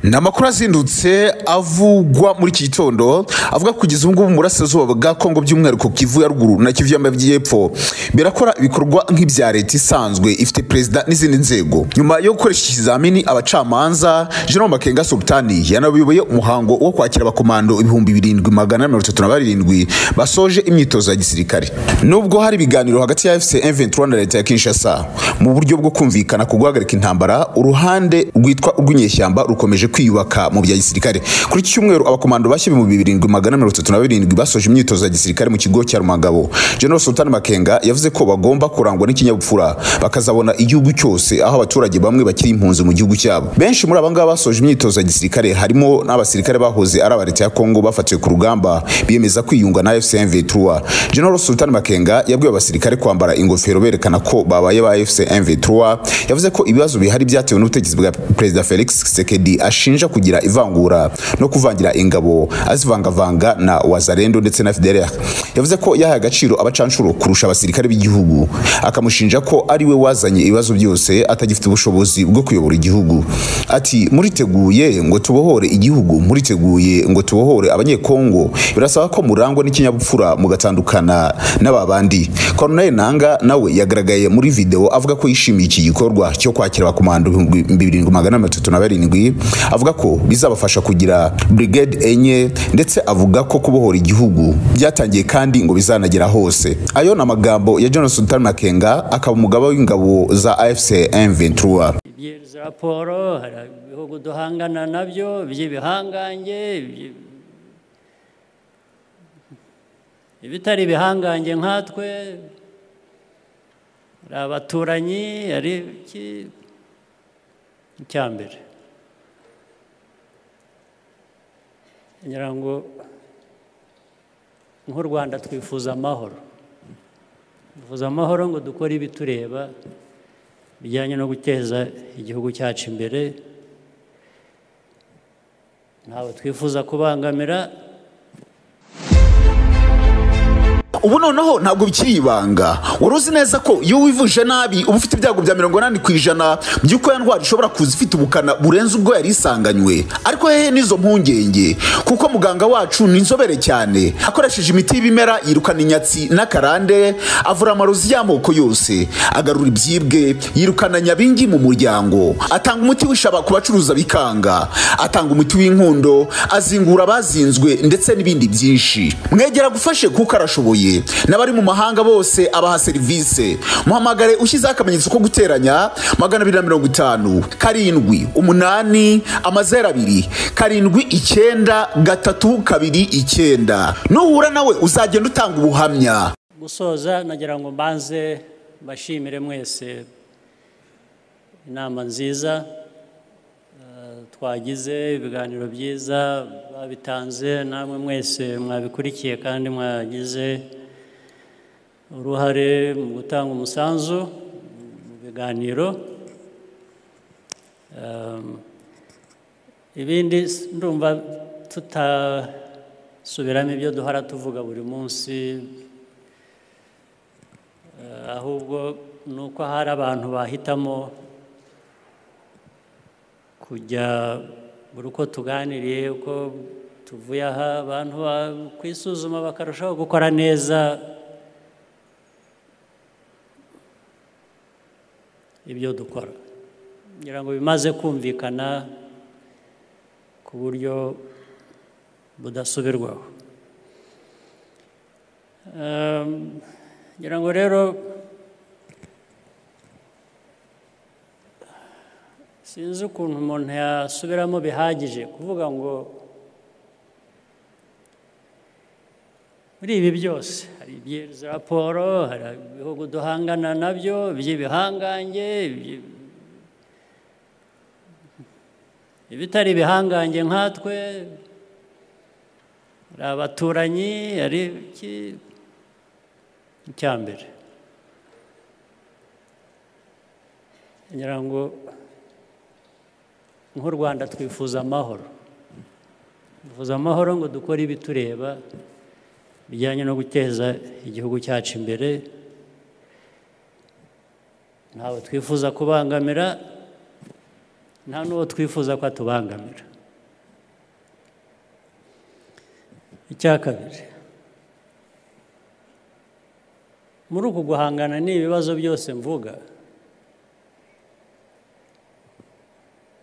Namakuru azindutse avugwa muri iki gitondo avuga kugeza ubu ngubu mu burasirazuba bwa Kongo by'umwihariko Kivu ya ruguru na Kivu y'amajyepfo birakora ibikorwa nk'ibya leta isanzwe ifite president n'izindi nzego. Nyuma yo gukoresha ikizamini abacamanza General Makenga Sultani yanabiyoboye umuhango wo kwakira abakomando 2737 basoje imyitozo ya gisirikare. Nubwo hari ibiganiro hagati ya FC M23 na leta ya Kinshasa mu buryo bwo kumvikana ku guhagarika intambara, uruhande rwitwa urw'inyeshyamba rukomeje kwiyubaka mu bya gisirikare. Kuri iki cyumweru abakomando bashye mu 2737 basoje imyitozo ya gisirikare mu kigo cya Rumangabo. General Sultani Makenga yavuze ko bagomba kurangwa n'ikinyabupfura bakazabona igihugu cyose aho abaturage bamwe bakiri impunzi mu gihugu cyabo. Benshi muri abangaba basoje imyitozo ya gisirikare harimo n'abasirikare bahoze ari abareta ya Kongo bafatiwe ku rugamba biyemeza kwiyunga na FC M23. General Sultani Makenga yabwiye abasirikare kwambara ingofero berekana ko babaye ba FC M23. Yavuze ko ibibazo bihari byatewe n'ubutegetsi bwa President Felix Tshisekedi ashinja kugira ivangura no kuvangira ingabo azivangavanga na Wazalendo ndetse na FDLR. Yavuze ko yahaye agaciro abacanshuro kurusha abasirikare b'igihugu, akamushinja ko ari we wazanye ibibazo byose atagifite ubushobozi bwo kuyobora igihugu. Ati muriteguye ngo tubohore igihugu, muriteguye ngo tubohore abanyekongo, birasaba ko murangwa n'ikinyabupfura mugatandukana n'ababandi. Colonel Nanga nawe yagaragaye muri video avuga ko yishimiye iki gikorwa cyo kwakira abakomando 2737, avuga ko bizabafasha kugira brigade enye ndetse avuga ko kubohora igihugu byatangiye kandi ngo bizanagera hose. Ayo na magambo ya General Sultani Makenga akaba umugaba w'ingabo za AFC M23. Raporo hari ibihugu duhangana nabyo by'ibihangange, ibitari bihangange nkatwe abaturanyi ari icyambere. Ngira ngo nk'u Rwanda twifuza amahoro, ngo dukore ibitureba bijyanye no guteza igihugu cyacu imbere. Ntawe twifuza kubangamira. Ubu noneho ntabwo bikiri ibanga. Waruzi neza ko iyo wivuje nabi uba ufite ibyago bya 80% by'uko ya ndwara ishobora kuza ifite ubukana burenze ubwo yari isanganywe. Ariko hehe nizo mpungenge, kuko muganga wacu ni inzobere cyane, akoresheje imiti y'ibimera yirukana inyatsi n'akarande, avura amarozi y'amoko yose, agarura ibyibwe, yirukana nyabingi mu muryango, atanga umuti w'ishaba ku bacuruza bikanga, atanga umuti w'inkundo, azingura abazinzwe ndetse n'ibindi byinshi. Mwegera gufashe kuko arashoboye. N'abari mu mahanga bose abaha serivisi. Muhamagare ushyize akamenyetso ko guteranya 250 7 8 0 2 7 nuhura nawe uzagenda utanga ubuhamya. Gusoza nagira ngo mbanze bashimire mwese inama nziza twagize, ibiganiro byiza babitanze, namwe mwese mwabikurikiye kandi mwagize uruhare mu gutanga umusanzu mu biganiro. Ibindi ndumva tutasubiramo ibyo duhora tuvuga buri munsi, ahubwo nuko hari abantu bahitamo kujya buri uko tuganiriye, uko tuvuye aha, abantu kwisuzuma bakarushaho gukora neza ibyo dukora. Ngira ngo bimaze kumvikana ku buryo budasubirwaho. Ngira ngo rero sinzi ukuntu umuntu yasubiramo bihagije kuvuga ngo muri ibi byose hari raporo, hari ibihugu duhangana nabyo by'ibihangange, ibitari bihangange nkatwe abaturanyi ari icyambere. Ngira ngo nk'u Rwanda twifuza amahoro, ngo dukore ibitureba bijyanye no guteza igihugu cyacu imbere. Ntawe twifuza kubangamira, nta n'uwo twifuza ko atubangamira. icya kabiri muri uku guhangana n'ibibazo byose mvuga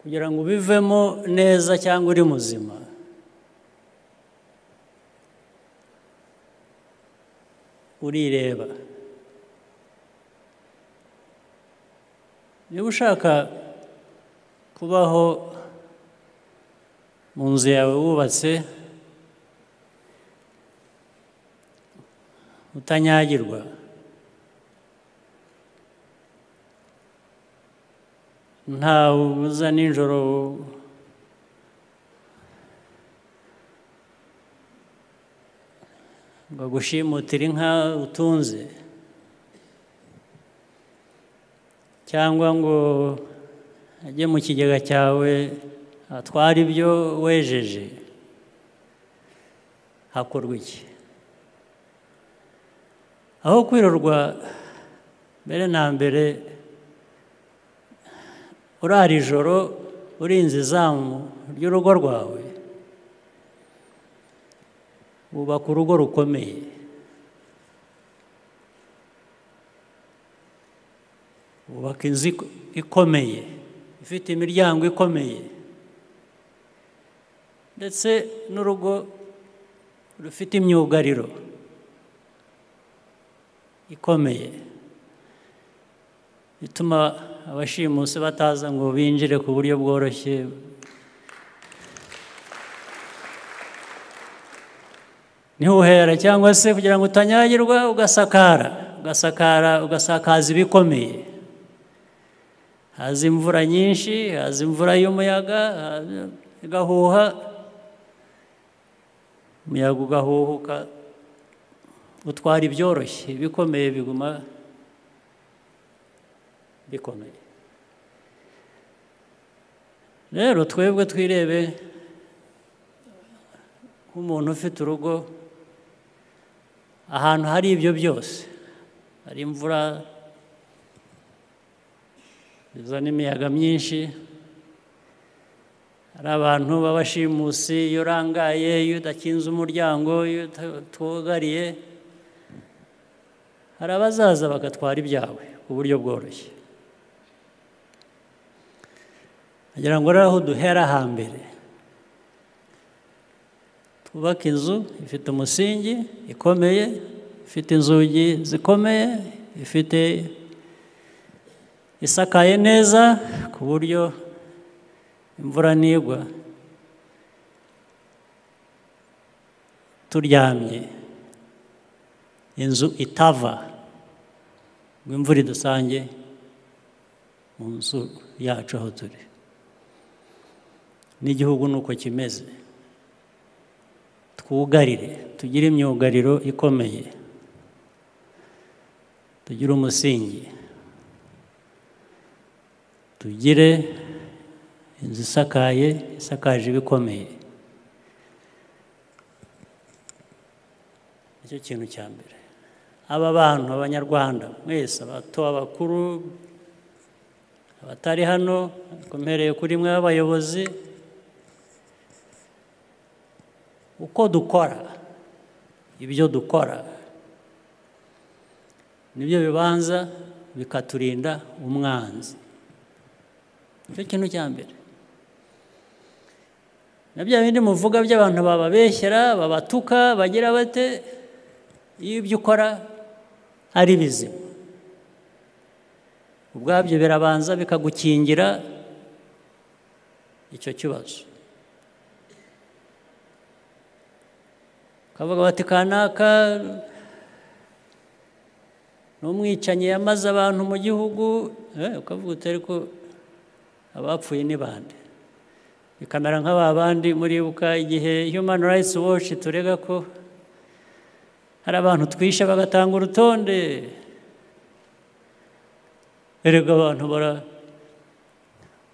kugira ngo ubivemo neza cyangwa uri muzima urireba niba ushaka kubaho mu nzu yawe wubatse utanyagirwa ntawe uza nijoro ngo agushimutire inka utunze cyangwa ngo ajye mu kigega cyawe atware ibyo wejeje hakorwa iki aho kwirorwa mbere na mbere urara ijoro urinze izamu ry'urugo rwawe wubaka urugo rukomeye wubaka inzu ikomeye ifite imiryango ikomeye ndetse n'urugo rufite imyugariro ikomeye bituma abashimusi bataza ngo binjire ku buryo bworoshye ntihuhera cyangwa se kugira ngo utanyagirwa ugasakaza ibikomeye haza imvura nyinshi haza imvura y'umuyaga igahuha umuyaga ugahuhuka utwara ibyoroshye ibikomeye biguma bikomeye rero twebwe twirebe nk'umuntu ufite urugo ahantu hari ibyo byose hari imvura izana imiyaga myinshi hari abantu b'abashimusi iyo urangaye iyo udakinze umuryango iyo utugariye hari abazaza bagatwara ibyawe ku buryo bworoshye kugira ngo rero aho duhera hambere twubake inzu ifite umusingi ikomeye ifite inzugi zikomeye ifite isakaye neza ku buryo imvura nigwa turyamye inzu itava ngo imvura idusange mu nzu yacu aho turi n'igihugu nuko kimeze twugarire tugire imyugariro ikomeye tugire umusingi tugire inzu isakaje ibikomeye nicyo kintu cya mbere aba bantu abanyarwanda mwese abato abakuru abatari hano mpereye kuri mwe abayobozi uko dukora ibyo dukora nibyo bibanza bikaturinda umwanzi nicyo kintu cya mbere na bya bindi muvuga by'abantu bababeshyera babatuka bagira bate iyo ibyo ukora ari bizima ubwabyo birabanza bikagukingira icyo kibazo kavuga bati kanaka n'umwicanyi yamaze abantu mu gihugu ukavuga utari ko abapfuye ni bande bikamera nk'aba bandi muribuka igihe Human Rights Watch turega ko hari abantu twishe bagatanga urutonde erega abantu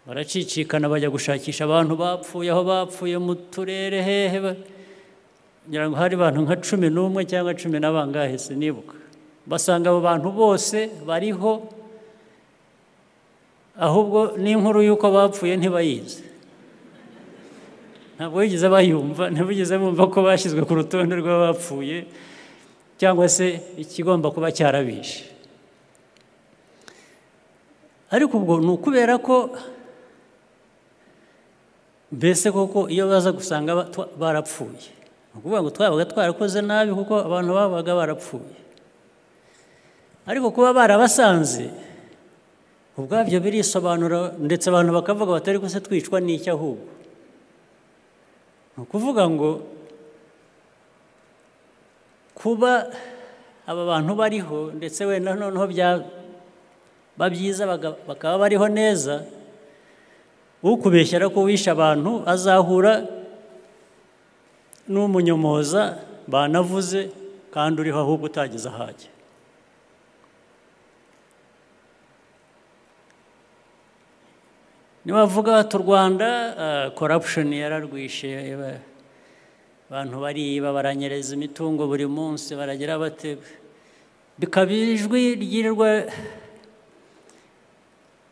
baracicikana bajya gushakisha abantu bapfuye aho bapfuye mu turere hehe ngira ngo hari abantu nka 11 cyangwa 10 n'abangahe sinibuka basanga abo bantu bose bariho ahubwo n'inkuru y'uko bapfuye ntibayizi ntabwo bigeze bayumva, ntibigeze bumva ko bashyizwe ku rutonde rw'abapfuye cyangwa se ikigomba kuba cyarabishe. Ariko ubwo ni ukubera ko mbese koko iyo baza gusanga barapfuye, ni ukuvuga ngo twabaga twarakoze nabi kuko abantu babaga barapfuye. Ariko kuba barabasanze ubwabyo birisobanura, ndetse abantu bakavuga batari ko se twicwa n'icyo ahubwo. Ni ukuvuga ngo kuba aba bantu bariho ndetse wenda noneho babyiza bakaba bariho neza, ukubeshyera ko wishe abantu azahura n'umunyomoza banavuze kandi uriho ahubwo utageze ahajya. Nibavuga bati u Rwanda corruption yararwishe, abantu bariba baranyereza imitungo buri munsi baragira bate, bikaba ijwi ryirirwa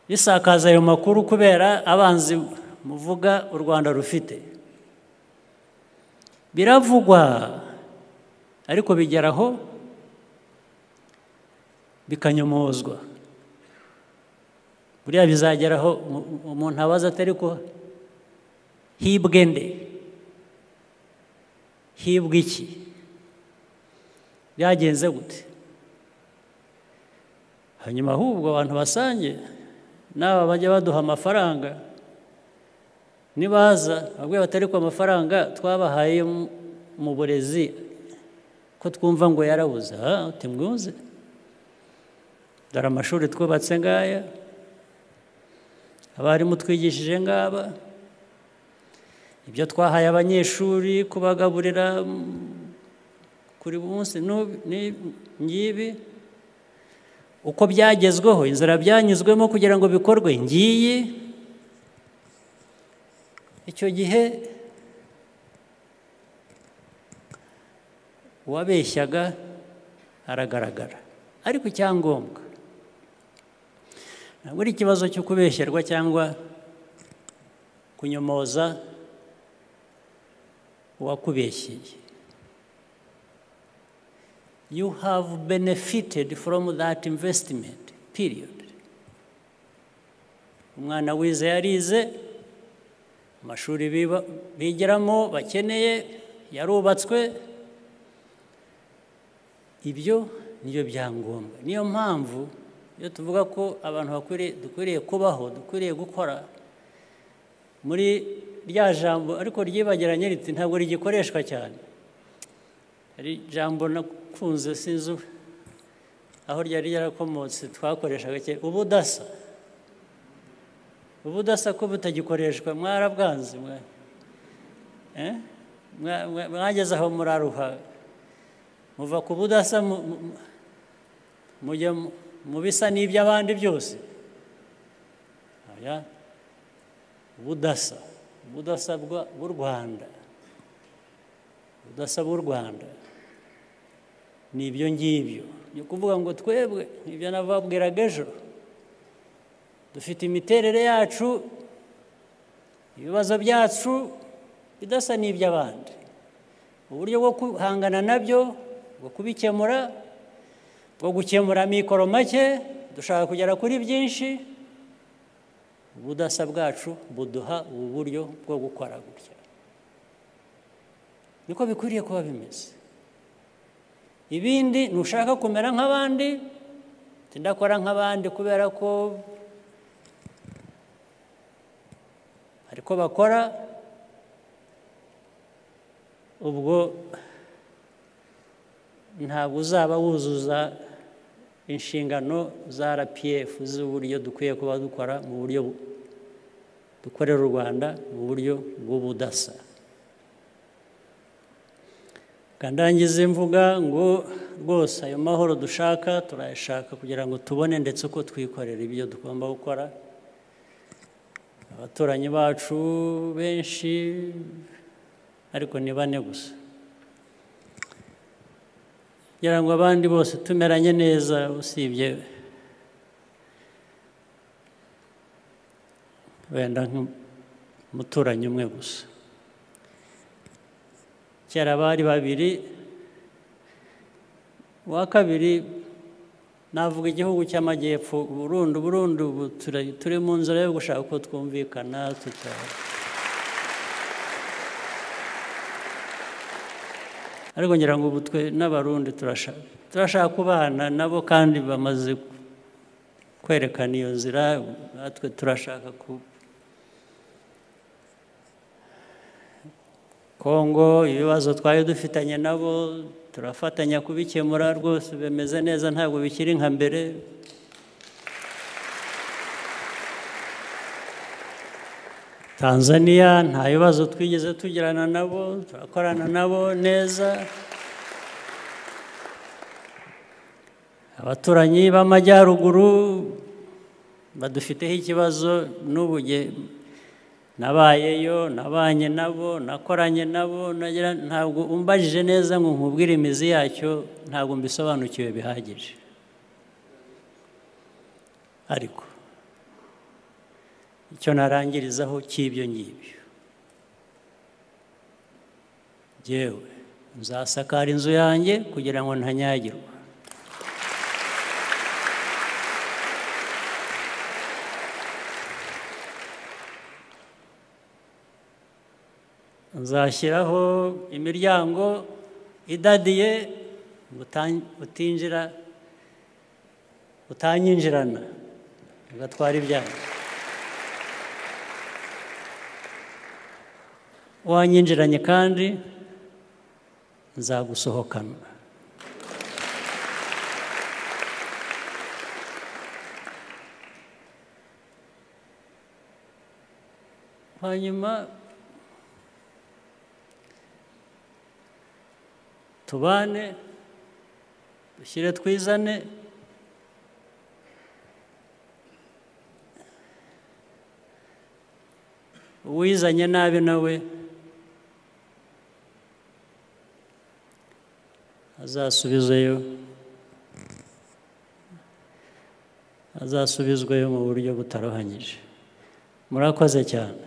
risakaza ayo makuru kubera abanzi muvuga u Rwanda rufite. Biravugwa ariko bigeraho bikanyomozwa. Buriya bizageraho umuntu abaza atari ko hibwe nde, hibwe iki, byagenze gute? Hanyuma ahubwo abantu basange n'aba bajya baduha amafaranga, nibaza babwiye batari ko amafaranga twabahaye mu burezi ko twumva ngo yarabuze. Timwuze, dore amashuri twubatse ngaya, abarimu twigishije ngaba, ibyo twahaye abanyeshuri kubagaburira kuri munsi ngibi, uko byagezweho, inzira byanyuzwemo kugira ngo bikorwe ngiyi. Icyo gihe uwabeshyaga aragaragara. Ariko icyangombwa ntabwo ari ikibazo cyo kubeshyerwa cyangwa kunyomoza uwakubeshyeye. You have benefited from that investment, period. Umwana wize yarize, amashuri bigiramo bakeneye yarubatswe, ibyo nibyo byangombwa. Niyo mpamvu iyo tuvuga ko abantu dukwiriye kubaho, dukwiriye gukora, muri rya jambo ariko ryibagiranye riti ntabwo rigikoreshwa cyane. Hari jambo nakunze sinzi aho ryari ryarakomotse twakoreshaga cyane, ubudasa. Ubudasa ko butagikoreshwa mwarabwanze mwageze aho muraruha, muva ku budasa mujya mu bisa n'iby'abandi byose. Ubudasa bw'u Rwanda, ubudasa bw'u Rwanda ni ibyo ngibyo. Ni ukuvuga ngo twebwe ibyo nababwiraga ejo, dufite imiterere yacu, ibibazo byacu bidasa n'iby'abandi. Uburyo bwo guhangana nabyo, bwo kubikemura, bwo gukemura mikoro make, dushaka kugera kuri byinshi. Ubudasa bwacu buduha ubu buryo bwo gukora gutya. Niko bikwiriye kuba bimeze. Ibindi nushaka kumera nk'abandi, tindakora nk'abandi kubera ko ariko bakora, ubwo ntabwo uzaba wuzuza inshingano za RPF z'uburyo dukwiye kuba dukora mu buryo dukorera u Rwanda mu buryo bw'ubudasa. Kandangize mvuga ngo rwose ayo mahoro dushaka turayashaka kugira ngo tubone ndetse uko twikorera ibyo tugomba gukora. Abaturanyi bacu benshi ariko ni bane gusa, kugira ngo abandi bose tumeranye neza, usibye wenda nk'umuturanyi umwe gusa. kera bari babiri uwa kabiri navuga igihugu cy'amajyepfo Burundi ubu turi mu nzira yo gushaka uko twumvikana ariko ngira ngo ubu twe n'abarundi turashaka kubana nabo kandi bamaze kwerekana iyo nzira natwe turashaka Kongo ibibazo twari dufitanye nabo turafatanya kubikemura rwose bemeze neza ntabwo bikiri nka mbere Tanzania nta bibazo twigeze tugirana nabo turakorana nabo neza abaturanyi b'amajyaruguru badufiteho ikibazo n'ubu nabayeyo nabanye nabo nakoranye nabo ntabwo umbajije neza ngo nkubwire imizi yacyo ntabwo mbisobanukiwe bihagije ariko icyo narangirizaho cy'ibyo ngibyo yewe nzasakara inzu yanjye kugira ngo ntanyagirwa nzashyiraho imiryango idadiye utanyinjirana ugatwara ibyanyu wanyinjiranye kandi nzagusohokana hanyuma tubane dushyire twizane uwizanye nabi nawe azasubizweyo mu buryo butarohanyije murakoze cyane